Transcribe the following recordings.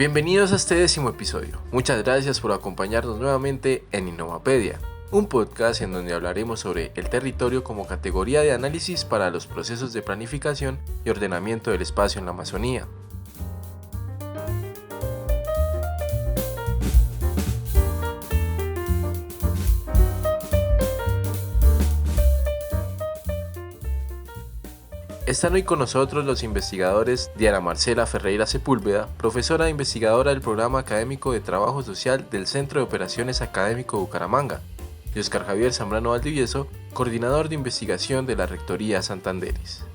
Bienvenidos a este 10º episodio. Muchas gracias por acompañarnos nuevamente en Innovapedia, un podcast en donde hablaremos sobre el territorio como categoría de análisis para los procesos de planificación y ordenamiento del espacio en la Amazonía. Están hoy con nosotros los investigadores Diana Marcela Ferreira Sepúlveda, profesora e investigadora del Programa Académico de Trabajo Social del Centro de Operaciones Académico Bucaramanga, y Oscar Javier Zambrano Valdivieso, coordinador de investigación de la Rectoría Santanderes.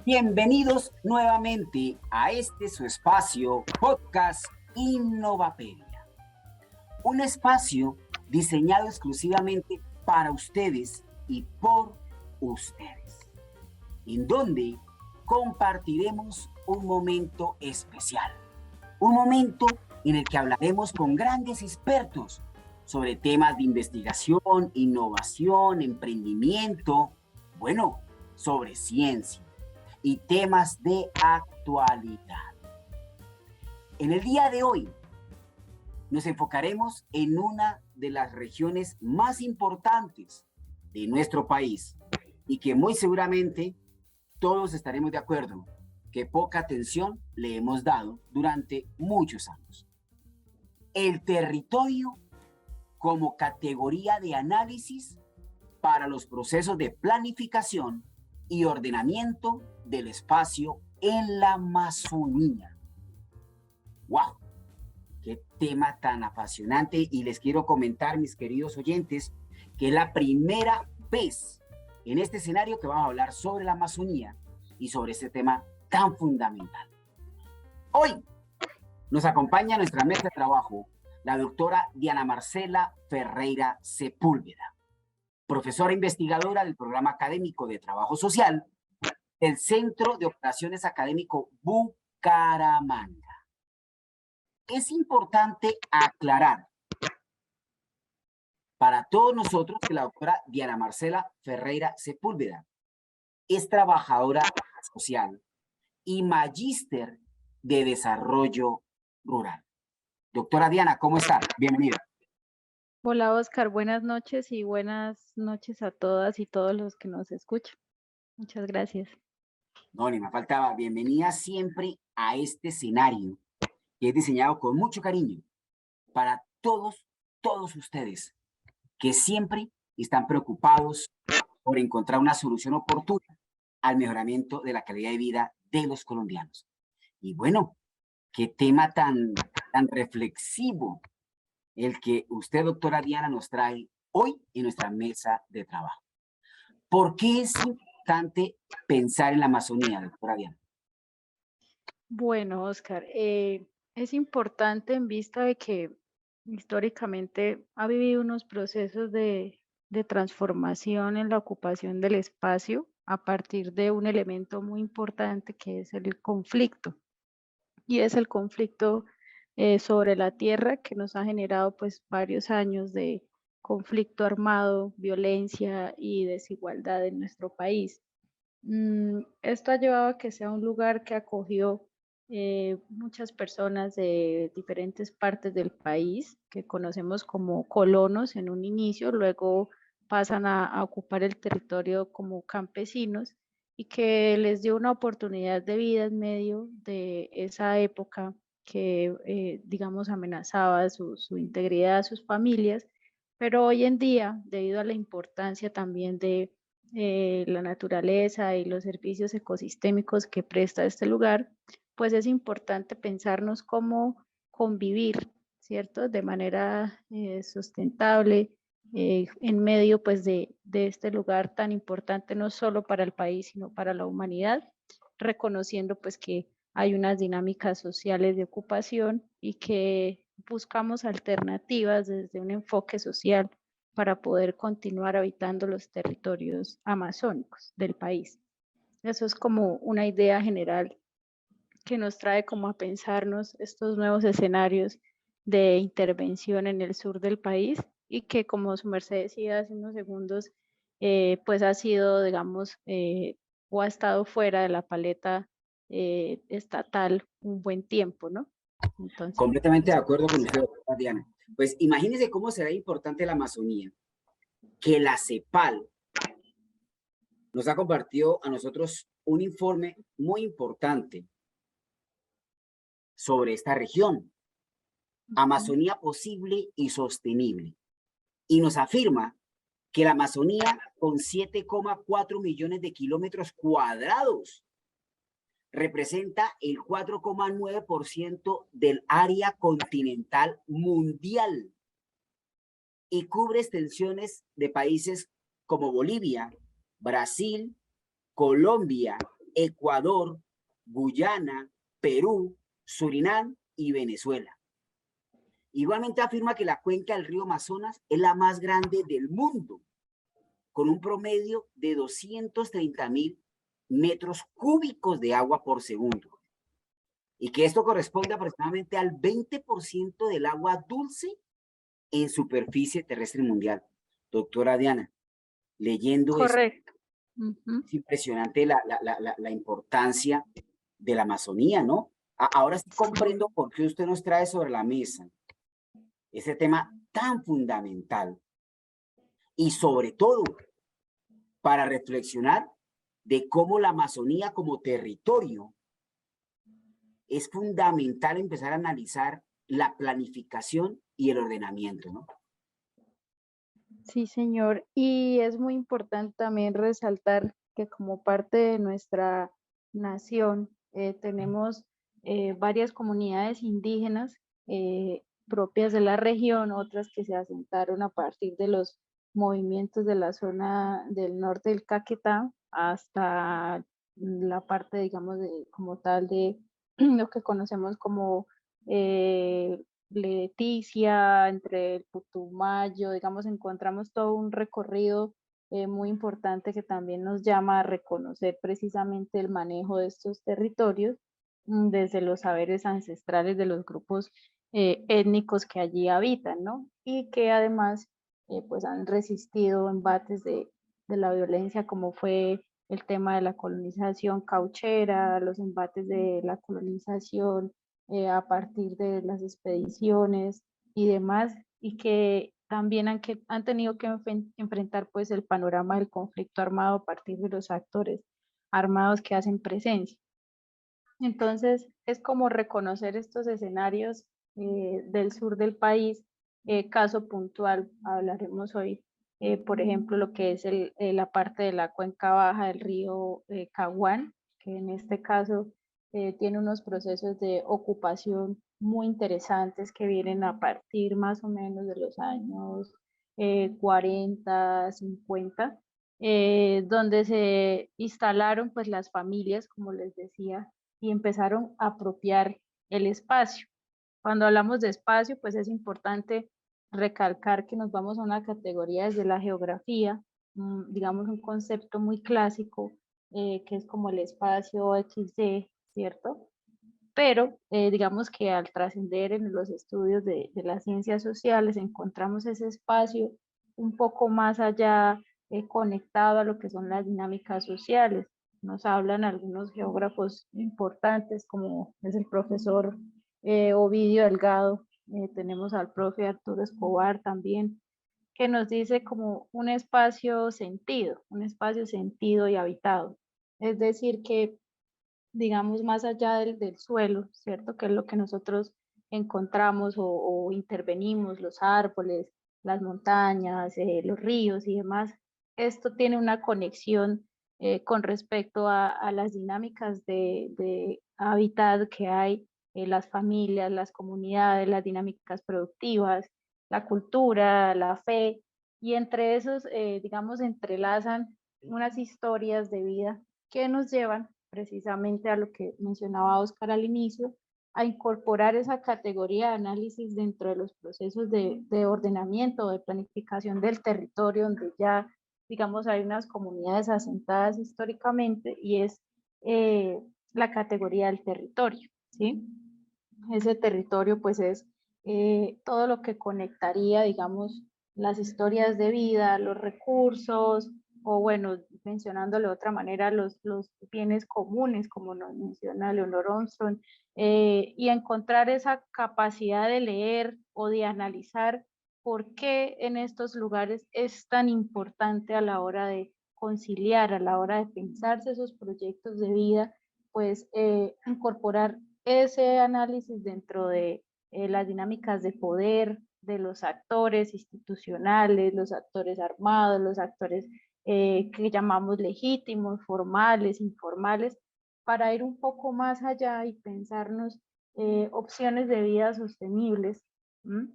Bienvenidos nuevamente a su espacio podcast Innovapedia. Un espacio diseñado exclusivamente para ustedes y por ustedes, en donde compartiremos un momento especial, un momento en el que hablaremos con grandes expertos sobre temas de investigación, innovación, emprendimiento, sobre ciencia y temas de actualidad. En el día de hoy nos enfocaremos en una de las regiones más importantes de nuestro país y que muy seguramente todos estaremos de acuerdo que poca atención le hemos dado durante muchos años. El territorio como categoría de análisis para los procesos de planificación y ordenamiento del espacio en la Amazonía. ¡Wow! ¡Qué tema tan apasionante! Y les quiero comentar, mis queridos oyentes, que es la primera vez en este escenario que vamos a hablar sobre la Amazonía y sobre este tema tan fundamental. Hoy nos acompaña a nuestra mesa de trabajo la doctora Diana Marcela Ferreira Sepúlveda, profesora investigadora del Programa Académico de Trabajo Social del Centro de Operaciones Académico Bucaramanga. Es importante aclarar para todos nosotros que la doctora Diana Marcela Ferreira Sepúlveda es trabajadora social y magíster de desarrollo rural. Doctora Diana, ¿cómo está? Bienvenida. Hola Oscar, buenas noches y buenas noches a todas y todos los que nos escuchan. Muchas gracias. No, ni me faltaba. Bienvenida siempre a este escenario que es diseñado con mucho cariño para todos ustedes que siempre están preocupados por encontrar una solución oportuna al mejoramiento de la calidad de vida de los colombianos. Y bueno, qué tema tan reflexivo el que usted, doctora Diana, nos trae hoy en nuestra mesa de trabajo. ¿Por qué es importante pensar en la Amazonía, doctora Diana? Bueno, Oscar, es importante en vista de que históricamente ha vivido unos procesos de transformación en la ocupación del espacio a partir de un elemento muy importante que es el conflicto. Y es el conflicto sobre la tierra que nos ha generado pues varios años de conflicto armado, violencia y desigualdad en nuestro país. Esto ha llevado a que sea un lugar que acogió muchas personas de diferentes partes del país que conocemos como colonos en un inicio, luego pasan a ocupar el territorio como campesinos y que les dio una oportunidad de vida en medio de esa época que, digamos, amenazaba su integridad, sus familias, pero hoy en día, debido a la importancia también de la naturaleza y los servicios ecosistémicos que presta este lugar, pues es importante pensarnos cómo convivir, ¿cierto? De manera sustentable en medio pues de este lugar tan importante no solo para el país, sino para la humanidad, reconociendo pues que hay unas dinámicas sociales de ocupación y que buscamos alternativas desde un enfoque social para poder continuar habitando los territorios amazónicos del país. Eso es como una idea general que nos trae como a pensarnos estos nuevos escenarios de intervención en el sur del país y que, como su merced decía hace unos segundos, pues ha sido, digamos, o ha estado fuera de la paleta estatal un buen tiempo, ¿no? Entonces, Completamente de acuerdo con usted, doctora Diana. Pues imagínese cómo será importante la Amazonía, que la CEPAL nos ha compartido a nosotros un informe muy importante sobre esta región, Amazonía posible y sostenible. Y nos afirma que la Amazonía, con 7,4 millones de kilómetros cuadrados, representa el 4,9% del área continental mundial y cubre extensiones de países como Bolivia, Brasil, Colombia, Ecuador, Guyana, Perú, Surinam y Venezuela. Igualmente afirma que la cuenca del río Amazonas es la más grande del mundo, con un promedio de 230.000 metros cúbicos de agua por segundo, y que esto corresponde aproximadamente al 20% del agua dulce en superficie terrestre mundial. Doctora Diana, leyendo esto, correcto. Ujú. es impresionante la importancia de la Amazonía, ¿no? Ahora sí Sí. comprendo por qué usted nos trae sobre la mesa ese tema tan fundamental y sobre todo para reflexionar de cómo la Amazonía como territorio es fundamental empezar a analizar la planificación y el ordenamiento, ¿no? Sí, señor. Y es muy importante también resaltar que como parte de nuestra nación tenemos varias comunidades indígenas propias de la región, otras que se asentaron a partir de los movimientos de la zona del norte del Caquetá hasta la parte, digamos, de, como tal de lo que conocemos como Leticia, entre el Putumayo, digamos, encontramos todo un recorrido muy importante que también nos llama a reconocer precisamente el manejo de estos territorios desde los saberes ancestrales de los grupos étnicos que allí habitan, ¿no? Y que además pues han resistido embates de la violencia como fue el tema de la colonización cauchera, los embates de la colonización a partir de las expediciones y demás, y que también han tenido que enfrentar pues el panorama del conflicto armado a partir de los actores armados que hacen presencia. Entonces, es como reconocer estos escenarios del sur del país. Caso puntual, hablaremos hoy, por ejemplo, lo que es la parte de la cuenca baja del río Caguán, que en este caso tiene unos procesos de ocupación muy interesantes que vienen a partir más o menos de los años 40, 50, donde se instalaron pues las familias, como les decía, y empezaron a apropiar el espacio. Cuando hablamos de espacio, pues es importante recalcar que nos vamos a una categoría desde la geografía, digamos un concepto muy clásico, que es como el espacio XD, ¿cierto? Pero digamos que al trascender en los estudios de las ciencias sociales encontramos ese espacio un poco más allá, conectado a lo que son las dinámicas sociales. Nos hablan algunos geógrafos importantes como es el profesor Ovidio Delgado, tenemos al profe Arturo Escobar también, que nos dice como un espacio sentido y habitado. Es decir, que digamos, más allá del suelo, ¿cierto? Que es lo que nosotros encontramos o intervenimos, los árboles, las montañas, los ríos y demás. Esto tiene una conexión con respecto a las dinámicas de hábitat que hay, las familias, las comunidades, las dinámicas productivas, la cultura, la fe, y entre esos, digamos, entrelazan unas historias de vida que nos llevan precisamente a lo que mencionaba Oscar al inicio, a incorporar esa categoría de análisis dentro de los procesos de ordenamiento, de planificación del territorio, donde ya digamos, hay unas comunidades asentadas históricamente y es la categoría del territorio, ¿sí? Ese territorio pues es todo lo que conectaría, digamos, las historias de vida, los recursos, o bueno, mencionándolo de otra manera, los bienes comunes, como nos menciona Leonor Armstrong, y encontrar esa capacidad de leer o de analizar por qué en estos lugares es tan importante a la hora de conciliar, a la hora de pensarse esos proyectos de vida, pues incorporar ese análisis dentro de las dinámicas de poder de los actores institucionales, los actores armados, los actores que llamamos legítimos, formales, informales, para ir un poco más allá y pensarnos opciones de vida sostenibles, ¿m?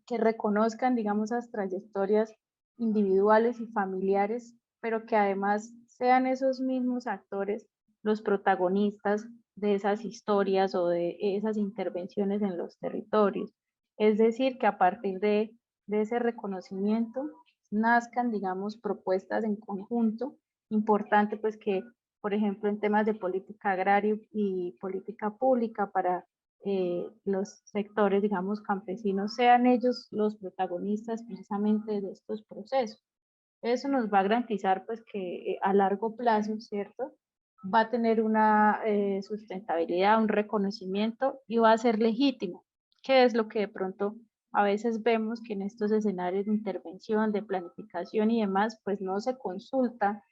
Que reconozcan, digamos, esas trayectorias individuales y familiares, pero que además sean esos mismos actores los protagonistas de esas historias o de esas intervenciones en los territorios. Es decir, que a partir de ese reconocimiento nazcan, digamos, propuestas en conjunto. Importante, pues, que, por ejemplo, en temas de política agraria y política pública para los sectores, digamos, campesinos, sean ellos los protagonistas precisamente de estos procesos. Eso nos va a garantizar, pues, que a largo plazo, ¿cierto?, va a tener una sustentabilidad, un reconocimiento y va a ser legítimo, que es lo que de pronto a veces vemos que en estos escenarios de intervención, de planificación y demás, pues no se consulta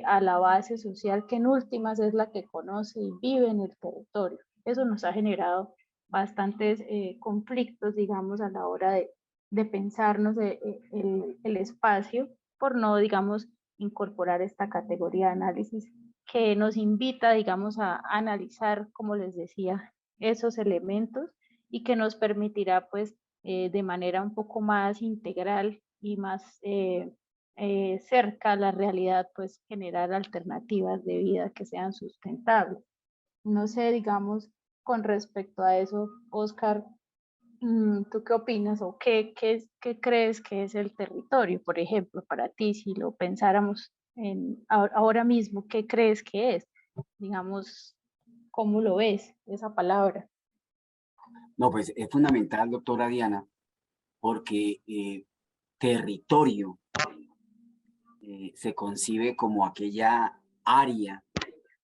a la base social que en últimas es la que conoce y vive en el territorio. Eso nos ha generado bastantes conflictos, digamos, a la hora de pensarnos el espacio por no, digamos, incorporar esta categoría de análisis que nos invita, digamos, a analizar, como les decía, esos elementos y que nos permitirá, pues, de manera un poco más integral y más cerca a la realidad, pues, generar alternativas de vida que sean sustentables. No sé, digamos, con respecto a eso, Oscar, ¿tú qué opinas o qué crees que es el territorio, por ejemplo, para ti, si lo pensáramos ahora mismo, qué crees que es? Digamos, ¿cómo lo ves esa palabra? No, pues es fundamental, doctora Diana, porque territorio se concibe como aquella área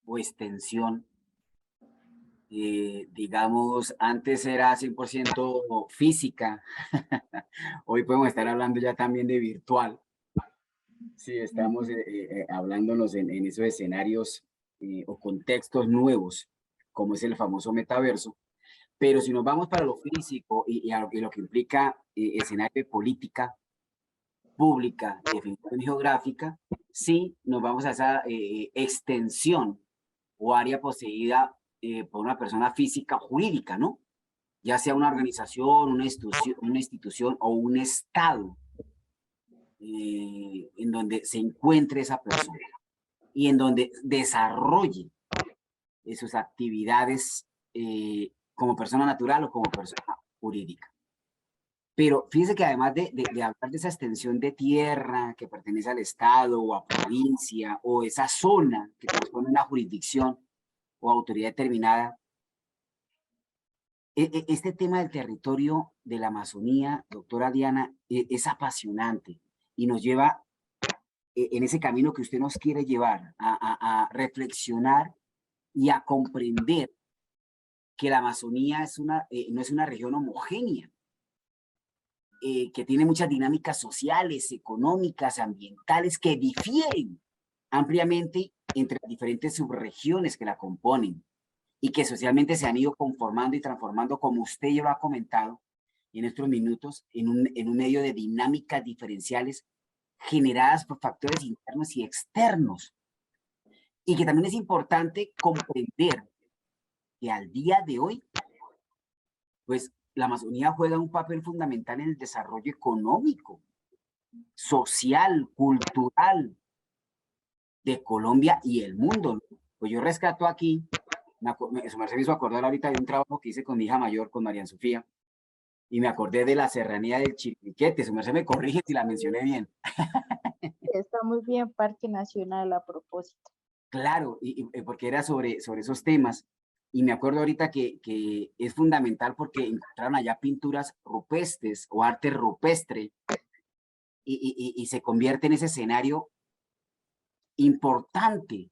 o extensión, digamos, antes era 100% física, hoy podemos estar hablando ya también de virtual. Sí, estamos hablándonos en esos escenarios o contextos nuevos, como es el famoso metaverso. Pero si nos vamos para lo físico y lo que implica escenario de política pública y definición geográfica, sí nos vamos a esa extensión o área poseída por una persona física o jurídica, ¿no? Ya sea una organización, una institución o un estado en donde se encuentre esa persona y en donde desarrolle sus actividades como persona natural o como persona jurídica. Pero fíjese que además de hablar de esa extensión de tierra que pertenece al Estado o a provincia o esa zona que corresponde a una jurisdicción o autoridad determinada, este tema del territorio de la Amazonía, doctora Diana, es apasionante y nos lleva en ese camino que usted nos quiere llevar a reflexionar y a comprender que la Amazonía es no es una región homogénea, que tiene muchas dinámicas sociales, económicas, ambientales, que difieren ampliamente entre las diferentes subregiones que la componen y que socialmente se han ido conformando y transformando, como usted ya lo ha comentado en estos minutos, en un medio de dinámicas diferenciales generadas por factores internos y externos. Y que también es importante comprender que al día de hoy, pues la Amazonía juega un papel fundamental en el desarrollo económico, social, cultural de Colombia y el mundo. Pues yo rescato aquí, eso me hizo acordar ahorita de un trabajo que hice con mi hija mayor, con Marian Sofía, y me acordé de la serranía del Chiribiquete. Su merced me corrige si la mencioné bien. Está muy bien, Parque Nacional a propósito. Claro, porque era sobre esos temas. Y me acuerdo ahorita que es fundamental porque encontraron allá pinturas rupestres o arte rupestre y se convierte en ese escenario importante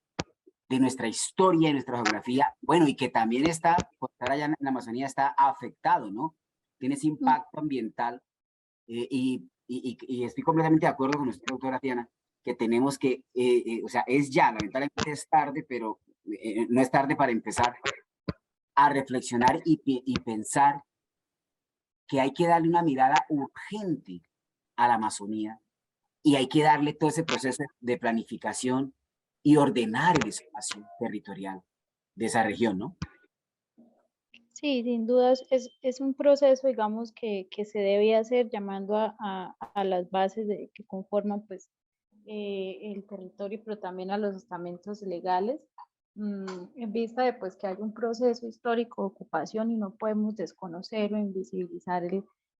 de nuestra historia, de nuestra geografía, bueno, y que también está, por estar allá en la Amazonía, está afectado, ¿no? Tiene ese Mm. impacto ambiental y estoy completamente de acuerdo con usted, doctora Tiana, que tenemos que, o sea, es ya, lamentablemente es tarde, pero no es tarde para empezar a reflexionar y pensar que hay que darle una mirada urgente a la Amazonía y hay que darle todo ese proceso de planificación y ordenar el espacio territorial de esa región, ¿no? Sí, sin dudas es un proceso, digamos, que se debe hacer llamando a las bases que conforman pues, el territorio, pero también a los estamentos legales, en vista de pues, que hay un proceso histórico de ocupación y no podemos desconocer o invisibilizar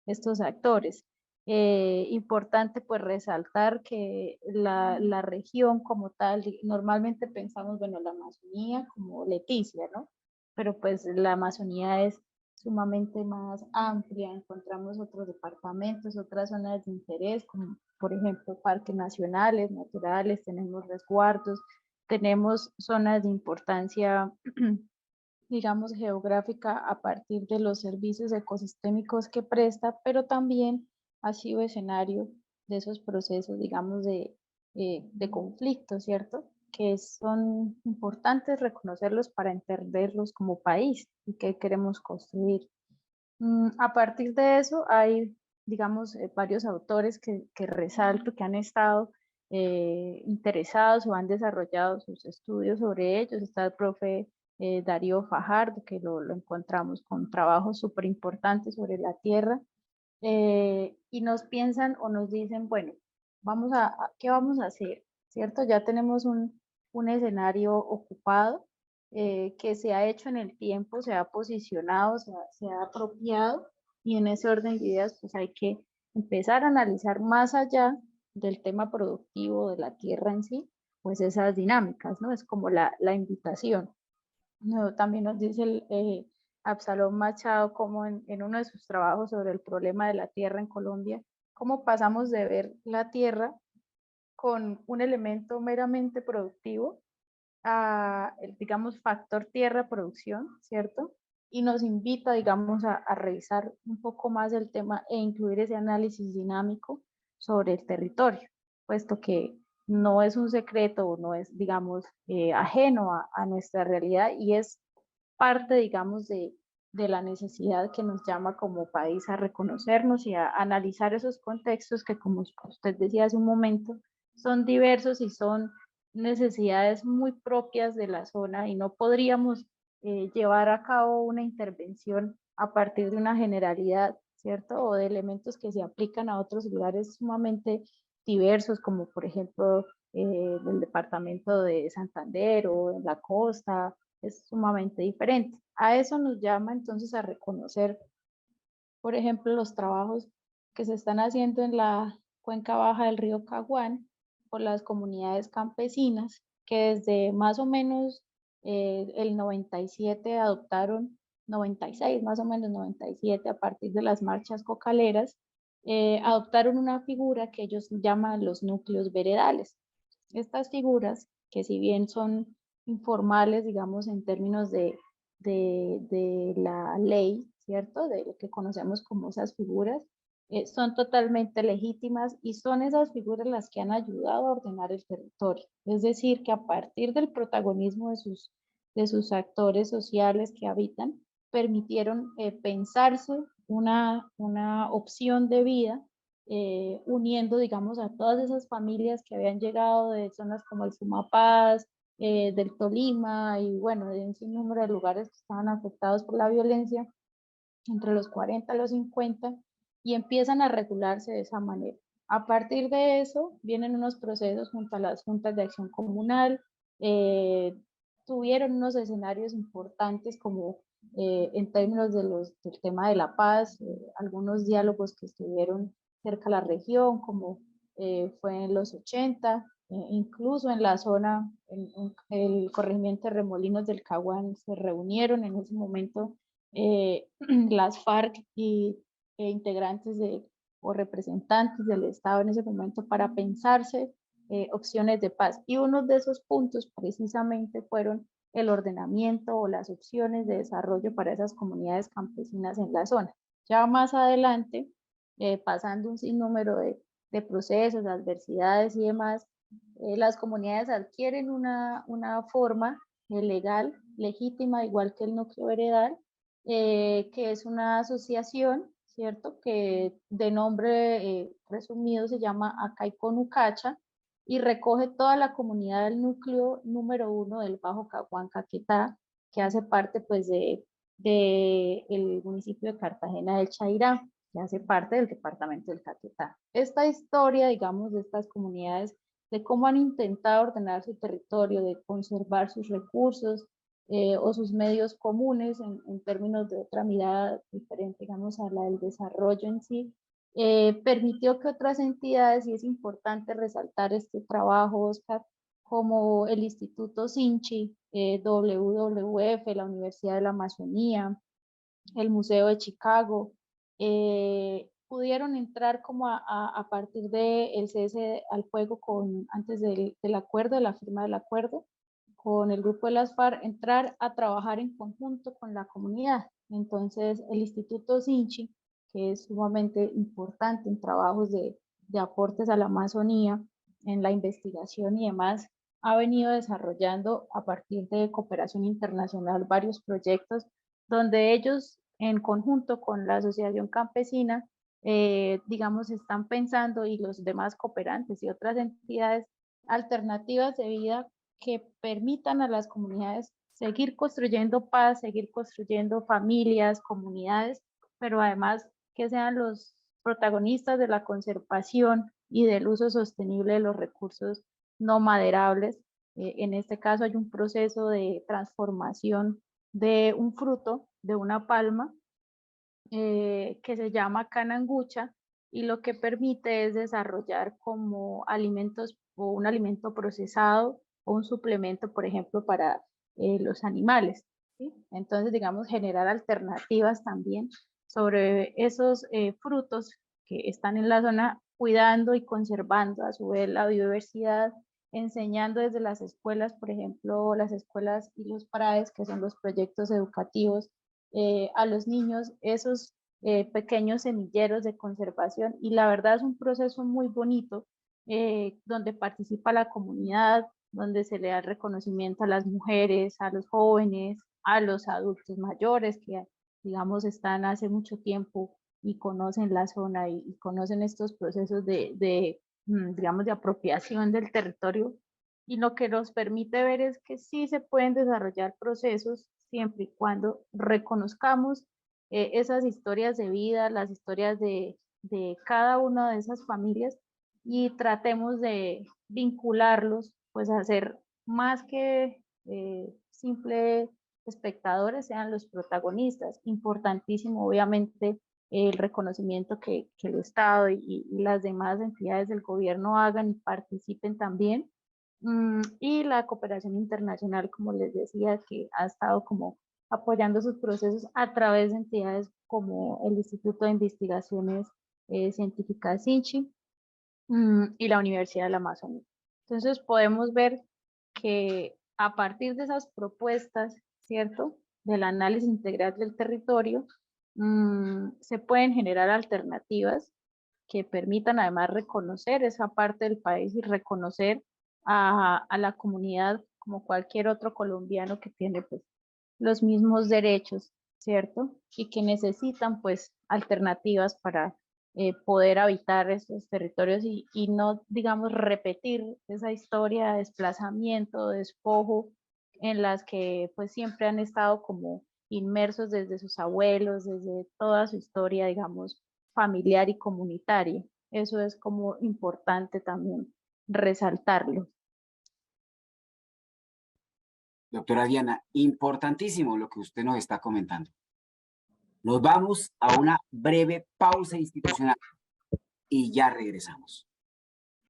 estos actores. Importante pues resaltar que la región como tal, normalmente pensamos, bueno, la Amazonía como Leticia, ¿no? Pero pues la Amazonía es sumamente más amplia, encontramos otros departamentos, otras zonas de interés, como por ejemplo parques nacionales, naturales, tenemos resguardos, tenemos zonas de importancia, digamos, geográfica a partir de los servicios ecosistémicos que presta, pero también ha sido escenario de esos procesos, digamos, de conflicto, ¿cierto? Que son importantes reconocerlos para entenderlos como país y que queremos construir. A partir de eso hay, digamos, varios autores que resalto que han estado interesados o han desarrollado sus estudios sobre ellos. Está el profe Darío Fajardo, que lo encontramos con trabajos súper importantes sobre la tierra, y nos piensan o nos dicen, bueno, ¿qué vamos a hacer? ¿Cierto? Ya tenemos un escenario ocupado que se ha hecho en el tiempo, se ha posicionado, se ha apropiado y en ese orden de ideas pues hay que empezar a analizar más allá del tema productivo de la tierra en sí, pues esas dinámicas, ¿no? Es como la invitación. No, también nos dice Absalón Machado, como en uno de sus trabajos sobre el problema de la tierra en Colombia, cómo pasamos de ver la tierra con un elemento meramente productivo a, digamos, factor tierra producción, ¿cierto? Y nos invita, digamos, a revisar un poco más el tema e incluir ese análisis dinámico sobre el territorio, puesto que no es un secreto o no es, digamos, ajeno a nuestra realidad y es parte, digamos, de la necesidad que nos llama como país a reconocernos y a analizar esos contextos que, como usted decía hace un momento, son diversos y son necesidades muy propias de la zona y no podríamos llevar a cabo una intervención a partir de una generalidad, ¿cierto? O de elementos que se aplican a otros lugares sumamente diversos, como por ejemplo el departamento de Santander o en la costa, es sumamente diferente. A eso nos llama entonces a reconocer, por ejemplo, los trabajos que se están haciendo en la cuenca baja del río Caguán por las comunidades campesinas, que desde más o menos el 97 adoptaron, 96 más o menos 97 a partir de las marchas cocaleras, adoptaron una figura que ellos llaman los núcleos veredales. Estas figuras, que si bien son informales, digamos, en términos de la ley, ¿cierto? De lo que conocemos como esas figuras, son totalmente legítimas y son esas figuras las que han ayudado a ordenar el territorio. Es decir, que a partir del protagonismo de sus actores sociales que habitan, permitieron pensarse una opción de vida uniendo, digamos, a todas esas familias que habían llegado de zonas como el Sumapaz, del Tolima y bueno, de un sinnúmero de lugares que estaban afectados por la violencia entre los 40 y los 50 y empiezan a regularse de esa manera. A partir de eso vienen unos procesos junto a las juntas de acción comunal, tuvieron unos escenarios importantes como en términos del tema de la paz, algunos diálogos que estuvieron cerca de la región, como fue en los 80, incluso en la zona, el corregimiento de Remolinos del Caguán se reunieron en ese momento las FARC integrantes o representantes del Estado en ese momento para pensarse opciones de paz. Y uno de esos puntos precisamente fueron el ordenamiento o las opciones de desarrollo para esas comunidades campesinas en la zona. Ya más adelante, pasando un sinnúmero de procesos, adversidades y demás, las comunidades adquieren una forma legal, legítima, igual que el núcleo heredal, que es una asociación, ¿cierto? Que de nombre resumido se llama Acaiconucacha y recoge toda la comunidad del núcleo número 1 del Bajo Caguán Caquetá, que hace parte pues el municipio de Cartagena del Chairá, que hace parte del departamento del Caquetá. Esta historia, digamos, de estas comunidades, de cómo han intentado ordenar su territorio, de conservar sus recursos o sus medios comunes en términos de otra mirada diferente, digamos, a la del desarrollo en sí, permitió que otras entidades, y es importante resaltar este trabajo, Oscar, como el Instituto Sinchi, WWF, la Universidad de la Amazonía, el Museo de Chicago, pudieron entrar como a partir del cese al fuego antes del acuerdo, de la firma del acuerdo, con el grupo de las FARC, entrar a trabajar en conjunto con la comunidad. Entonces, el Instituto Sinchi, que es sumamente importante en trabajos de aportes a la Amazonía, en la investigación y demás, ha venido desarrollando a partir de cooperación internacional varios proyectos donde ellos en conjunto con la asociación campesina, digamos, están pensando y los demás cooperantes y otras entidades alternativas de vida que permitan a las comunidades seguir construyendo paz, seguir construyendo familias, comunidades, pero además que sean los protagonistas de la conservación y del uso sostenible de los recursos no maderables. En este caso hay un proceso de transformación de un fruto, de una palma, que se llama canangucha, y lo que permite es desarrollar como alimentos o un alimento procesado o un suplemento, por ejemplo, para los animales, ¿sí? Entonces, digamos, generar alternativas también sobre esos frutos que están en la zona, cuidando y conservando a su vez la biodiversidad, enseñando desde las escuelas, por ejemplo, las escuelas y los PRAES, que son los proyectos educativos, a los niños esos pequeños semilleros de conservación, y la verdad es un proceso muy bonito donde participa la comunidad, donde se le da reconocimiento a las mujeres, a los jóvenes, a los adultos mayores que digamos están hace mucho tiempo y conocen la zona y conocen estos procesos digamos, de apropiación del territorio, y lo que nos permite ver es que sí se pueden desarrollar procesos siempre y cuando reconozcamos esas historias de vida, las historias de cada una de esas familias, y tratemos de vincularlos, pues a ser más que simple espectadores, sean los protagonistas. Importantísimo, obviamente, el reconocimiento que el Estado y las demás entidades del gobierno hagan y participen también. Y la cooperación internacional, como les decía, que ha estado como apoyando sus procesos a través de entidades como el Instituto de Investigaciones Científicas Sinchi y la Universidad de la Amazonía. Entonces podemos ver que a partir de esas propuestas, ¿cierto?, del análisis integral del territorio, se pueden generar alternativas que permitan además reconocer esa parte del país y reconocer a la comunidad como cualquier otro colombiano que tiene pues los mismos derechos, ¿cierto? Y que necesitan pues alternativas para poder habitar estos territorios y no, digamos, repetir esa historia de desplazamiento, de despojo, en las que pues siempre han estado como inmersos desde sus abuelos, desde toda su historia, digamos, familiar y comunitaria. Eso es como importante también resaltarlo. Doctora Diana, importantísimo lo que usted nos está comentando. Nos vamos a una breve pausa institucional y ya regresamos.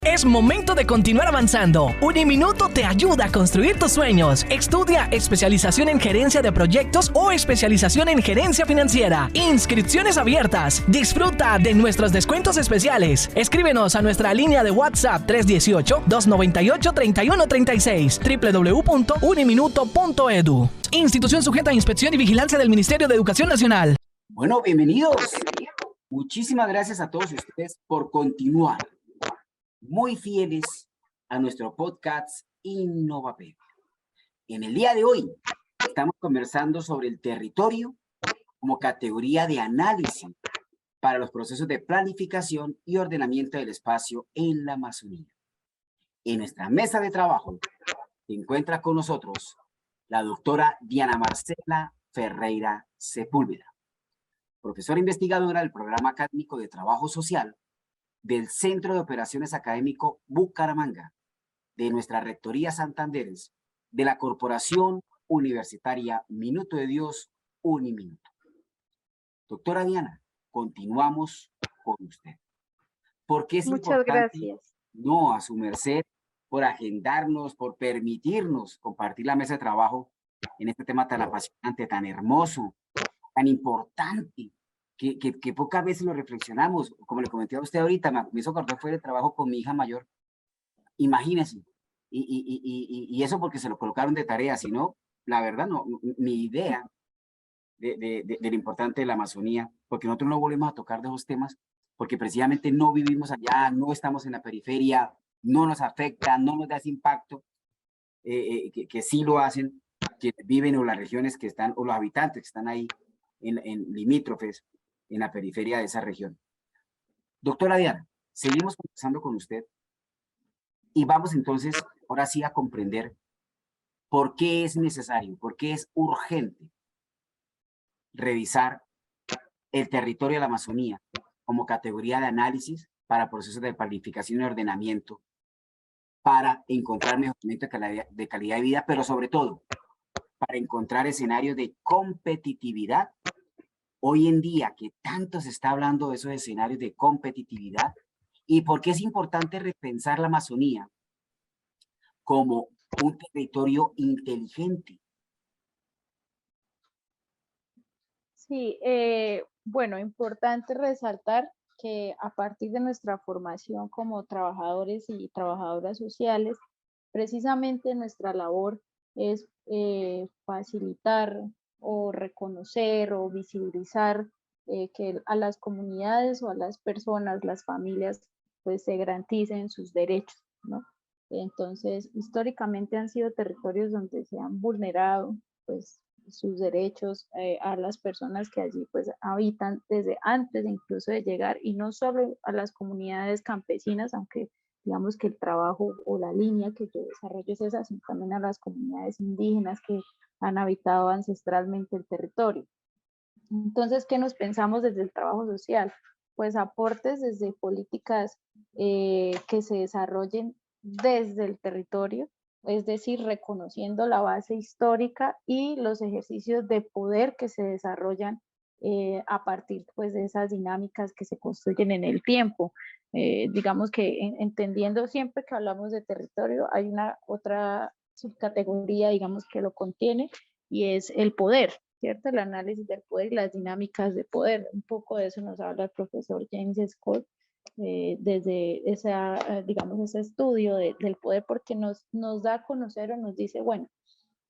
Es momento de continuar avanzando. Uniminuto te ayuda a construir tus sueños. Estudia especialización en gerencia de proyectos o especialización en gerencia financiera. Inscripciones abiertas. Disfruta de nuestros descuentos especiales. Escríbenos a nuestra línea de WhatsApp 318-298-3136 www.uniminuto.edu. Institución sujeta a inspección y vigilancia del Ministerio de Educación Nacional. Bueno, bienvenidos. Muchísimas gracias a todos ustedes por continuar muy fieles a nuestro podcast Innovapedia. En el día de hoy estamos conversando sobre el territorio como categoría de análisis para los procesos de planificación y ordenamiento del espacio en la Amazonía. En nuestra mesa de trabajo se encuentra con nosotros la doctora Diana Marcela Ferreira Sepúlveda, profesora investigadora del Programa Académico de Trabajo Social del Centro de Operaciones Académico Bucaramanga, de nuestra Rectoría Santanderes, de la Corporación Universitaria Minuto de Dios, Uniminuto. Doctora Diana, continuamos con usted. Porque es Muchas importante, gracias. no, a su merced, por agendarnos, por permitirnos compartir la mesa de trabajo en este tema tan apasionante, tan hermoso, tan importante, que pocas veces lo reflexionamos. Como le comenté a usted ahorita, me hizo acordar fue el trabajo con mi hija mayor. Imagínense. Y eso porque se lo colocaron de tarea, si no, la verdad, no, mi idea de lo importante de la Amazonía, porque nosotros no volvemos a tocar de esos temas, porque precisamente no vivimos allá, no estamos en la periferia, no nos afecta, no nos da ese impacto, que sí lo hacen quienes viven o las regiones que están, o los habitantes que están ahí en limítrofes, en la periferia de esa región. Doctora Diana, seguimos conversando con usted y vamos entonces, ahora sí, a comprender por qué es necesario, por qué es urgente revisar el territorio de la Amazonía como categoría de análisis para procesos de planificación y ordenamiento, para encontrar mejoramiento de calidad de vida, pero sobre todo, para encontrar escenarios de competitividad. Hoy en día, que tanto se está hablando de esos escenarios de competitividad, y por qué es importante repensar la Amazonía como un territorio inteligente. Sí, bueno, importante resaltar que a partir de nuestra formación como trabajadores y trabajadoras sociales, precisamente nuestra labor es facilitar o reconocer o visibilizar que a las comunidades o a las personas, las familias, pues se garanticen sus derechos, ¿no? Entonces, históricamente han sido territorios donde se han vulnerado, pues, sus derechos a las personas que allí pues habitan desde antes incluso de llegar, y no solo a las comunidades campesinas, aunque digamos que el trabajo o la línea que yo desarrollo es esa, sino también a las comunidades indígenas que han habitado ancestralmente el territorio. Entonces, ¿qué nos pensamos desde el trabajo social? Pues aportes desde políticas que se desarrollen desde el territorio, es decir, reconociendo la base histórica y los ejercicios de poder que se desarrollan a partir pues, de esas dinámicas que se construyen en el tiempo. Digamos que entendiendo siempre que hablamos de territorio, hay una otra subcategoría, digamos, que lo contiene, y es el poder, ¿cierto? El análisis del poder y las dinámicas de poder. Un poco de eso nos habla el profesor James Scott desde esa, digamos, ese estudio del poder, porque nos da a conocer o nos dice, bueno,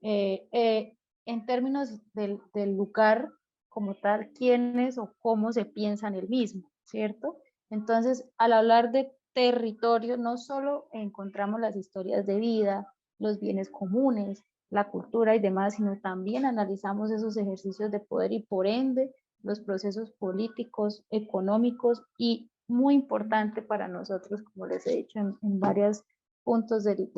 en términos del lugar como tal, quiénes o cómo se piensa en el mismo, ¿cierto? Entonces, al hablar de territorio, no solo encontramos las historias de vida, los bienes comunes, la cultura y demás, sino también analizamos esos ejercicios de poder y por ende los procesos políticos, económicos y muy importante para nosotros, como les he dicho en varios puntos de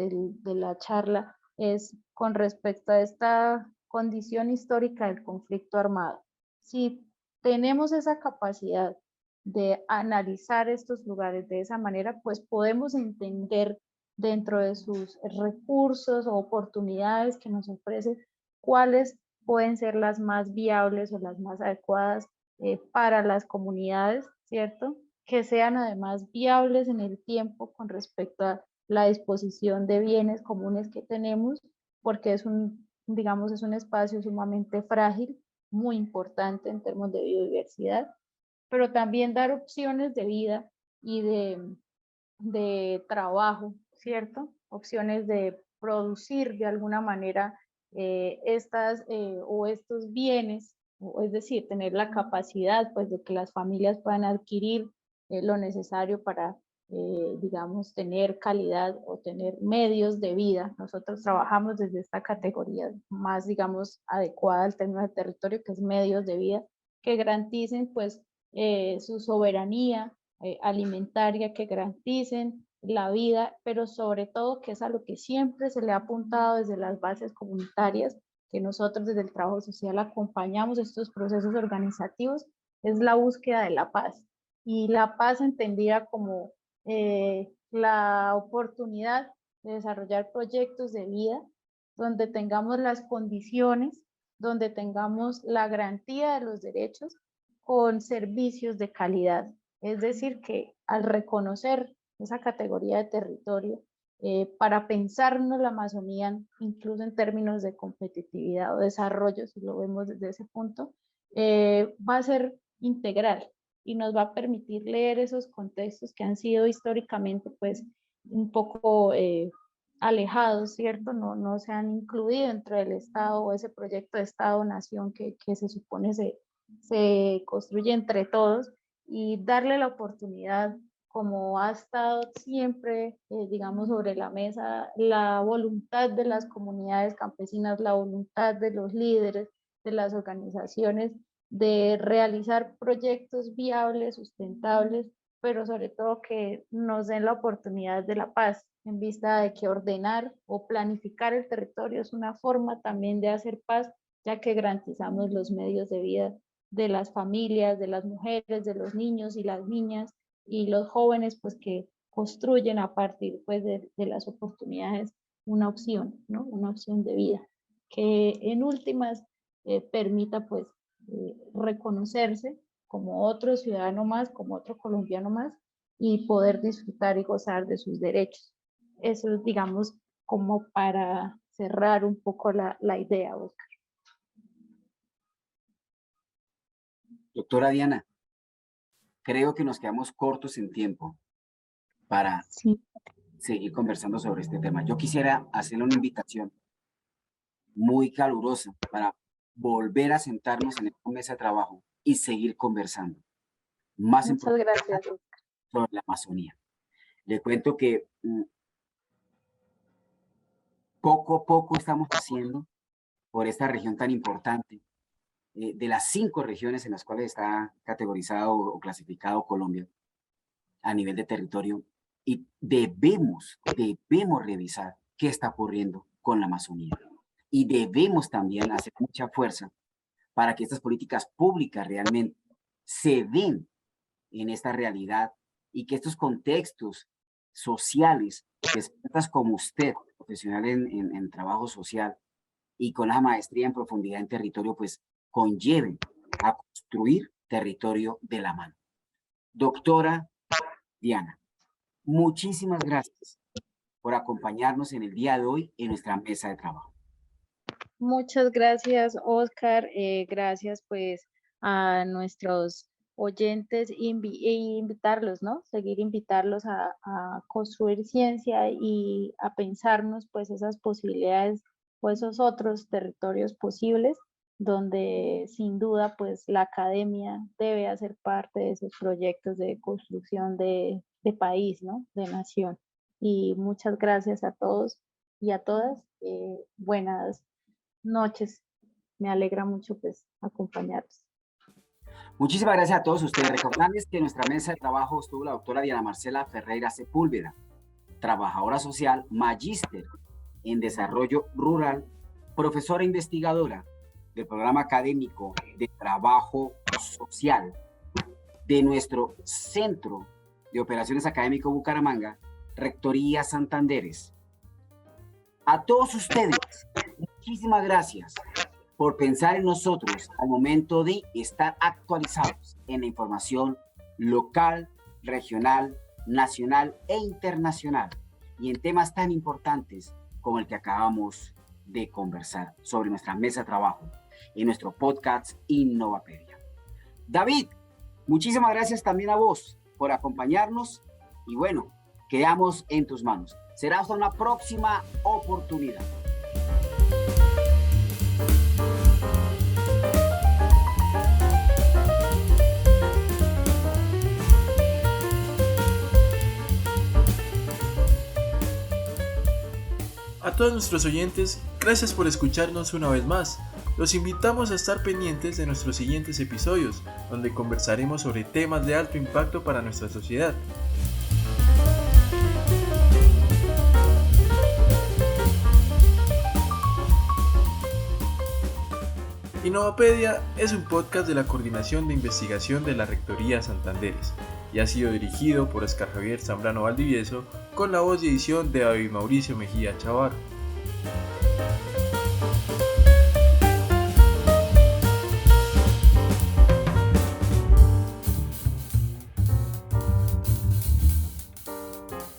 la charla, es con respecto a esta condición histórica del conflicto armado. Si tenemos esa capacidad de analizar estos lugares de esa manera, pues podemos entender dentro de sus recursos o oportunidades que nos ofrecen cuáles pueden ser las más viables o las más adecuadas para las comunidades, ¿cierto? que sean además viables en el tiempo con respecto a la disposición de bienes comunes que tenemos, porque es digamos, es un espacio sumamente frágil, muy importante en términos de biodiversidad, pero también dar opciones de vida y de trabajo, ¿cierto? Opciones de producir de alguna manera o estos bienes, es decir, tener la capacidad pues de que las familias puedan adquirir lo necesario para, digamos, tener calidad o tener medios de vida. Nosotros trabajamos desde esta categoría más, digamos, adecuada al término de territorio, que es medios de vida, que garanticen pues su soberanía alimentaria, que garanticen la vida, pero sobre todo, que es a lo que siempre se le ha apuntado desde las bases comunitarias, que nosotros desde el trabajo social acompañamos estos procesos organizativos, es la búsqueda de la paz. Y la paz entendida como la oportunidad de desarrollar proyectos de vida donde tengamos las condiciones, donde tengamos la garantía de los derechos con servicios de calidad. Es decir, que al reconocer esa categoría de territorio, para pensarnos la Amazonía, incluso en términos de competitividad o desarrollo, si lo vemos desde ese punto, va a ser integral y nos va a permitir leer esos contextos que han sido históricamente pues un poco alejados, ¿cierto? No se han incluido dentro del Estado o ese proyecto de Estado-Nación que se supone se construye entre todos, y darle la oportunidad, como ha estado siempre, digamos, sobre la mesa, la voluntad de las comunidades campesinas, la voluntad de los líderes, de las organizaciones, de realizar proyectos viables, sustentables, pero sobre todo que nos den la oportunidad de la paz, en vista de que ordenar o planificar el territorio es una forma también de hacer paz, ya que garantizamos los medios de vida de las familias, de las mujeres, de los niños y las niñas y los jóvenes, pues que construyen a partir pues de las oportunidades una opción, ¿no? Una opción de vida que en últimas permita pues reconocerse como otro ciudadano más, como otro colombiano más, y poder disfrutar y gozar de sus derechos. Eso es, digamos, como para cerrar un poco la idea, Oscar. Doctora Diana, creo que nos quedamos cortos en tiempo para seguir conversando sobre este tema. Yo quisiera hacerle una invitación muy calurosa para volver a sentarnos en esta mesa de trabajo y seguir conversando. Más Muchas gracias sobre la Amazonía. Le cuento que poco a poco estamos haciendo por esta región tan importante. De las 5 regiones en las cuales está categorizado o clasificado Colombia a nivel de territorio, y debemos revisar qué está ocurriendo con la Amazonía. Y debemos también hacer mucha fuerza para que estas políticas públicas realmente se den en esta realidad y que estos contextos sociales, expertas como usted, profesional en trabajo social y con la maestría en profundidad en territorio, pues conlleven a construir territorio de la mano. Doctora Diana, muchísimas gracias por acompañarnos en el día de hoy en nuestra mesa de trabajo. Muchas gracias, Oscar. Gracias pues a nuestros oyentes e invitarlos, ¿no? Seguir invitarlos a construir ciencia y a pensarnos pues esas posibilidades o esos otros territorios posibles, donde sin duda pues la academia debe hacer parte de esos proyectos de construcción de país, ¿no? De nación. Y muchas gracias a todos y a todas. Buenas noches. Me alegra mucho pues acompañarlos. Muchísimas gracias a todos ustedes. Recordarles que en nuestra mesa de trabajo estuvo la doctora Diana Marcela Ferreira Sepúlveda, trabajadora social, magíster en desarrollo rural, profesora investigadora del programa académico de trabajo social de nuestro Centro de Operaciones Académico Bucaramanga, Rectoría Santanderes. A todos ustedes, muchísimas gracias por pensar en nosotros al momento de estar actualizados en la información local, regional, nacional e internacional, y en temas tan importantes como el que acabamos de conversar sobre nuestra mesa de trabajo en nuestro podcast Innovapedia. David, muchísimas gracias también a vos por acompañarnos y bueno, quedamos en tus manos. Será hasta una próxima oportunidad. A todos nuestros oyentes, gracias por escucharnos una vez más. Los invitamos a estar pendientes de nuestros siguientes episodios, donde conversaremos sobre temas de alto impacto para nuestra sociedad. Innovapedia es un podcast de la Coordinación de Investigación de la Rectoría Santanderes y ha sido dirigido por Oscar Javier Zambrano Valdivieso con la voz y edición de David Mauricio Mejía Chavarro.